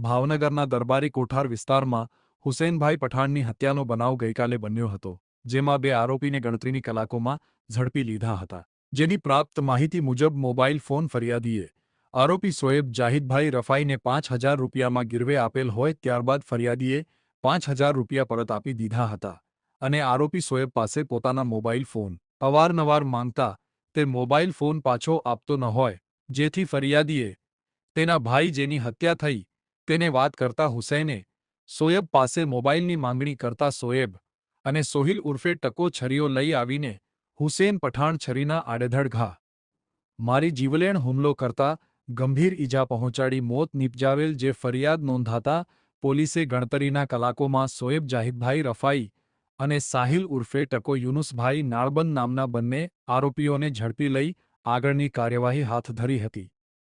ભાવનગરના દરબારી કોઠાર વિસ્તારમાં હુસેનભાઈ પઠાણની હત્યાનો બનાવ ગઈકાલે બન્યો હતો, જેમાં બે આરોપીને ગણતરીની કલાકોમાં ઝડપી લીધા હતા. જેની પ્રાપ્ત માહિતી મુજબ મોબાઈલ ફોન ફરિયાદીએ આરોપી સોએબ જાહિદભાઈ રફાઈને 5,000 રૂપિયામાં ગીરવે આપેલ હોય, ત્યારબાદ ફરિયાદીએ 5,000 રૂપિયા પરત આપી દીધા હતા અને આરોપી સોએબ પાસે પોતાના મોબાઈલ ફોન અવારનવાર માંગતા તે મોબાઈલ ફોન પાછો આપતો ન હોય, જેથી ફરિયાદીએ તેના ભાઈ જેની હત્યા થઈ તેને વાત કરતા હુસૈને સોએબ પાસે મોબાઈલની માંગણી કરતા સોએબ અને સોહિલ ઉર્ફે ટકો છરીઓ લઈ આવીને હુસેન પઠાણ છરીના આડેધડ ઘા મારી જીવલેણ હુમલો કરતા ગંભીર ઈજા પહોંચાડી મોત નિપજાવેલ. જે ફરિયાદ નોંધાતા પોલીસે ગણતરીના કલાકોમાં સોએબ જાહિદભાઈ રફાઈ અને સાહિલ ઉર્ફે ટકો યુનુસભાઈ નાળબંધ નામના બંને આરોપીઓને ઝડપી લઈ આગળની કાર્યવાહી હાથ ધરી હતી.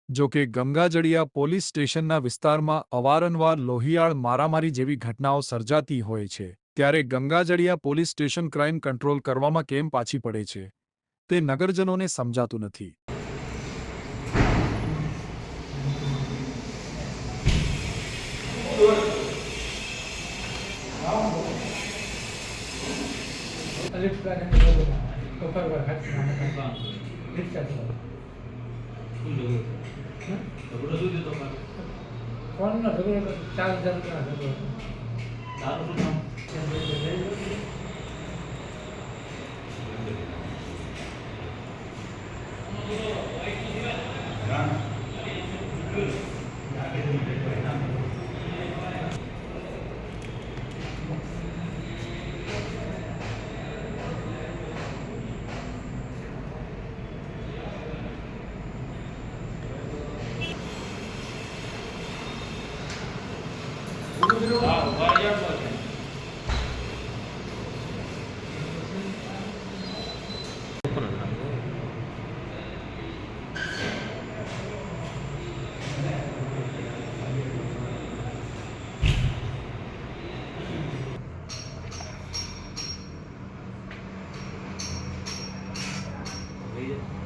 જોકે ગંગાજળિયા પોલીસ સ્ટેશનના વિસ્તારમાં અવારનવાર લોહિયાળ મારામારી જેવી ઘટનાઓ સર્જાતી હોય છે, ત્યારે Gangajaliya police station crime control કરવામાં કેમ પાછી પડે છે તે નગરજનોને સમજાતું નથી. ફોન નો ઝઘડો 4,000 રૂપિયા ઝઘડો. Iya.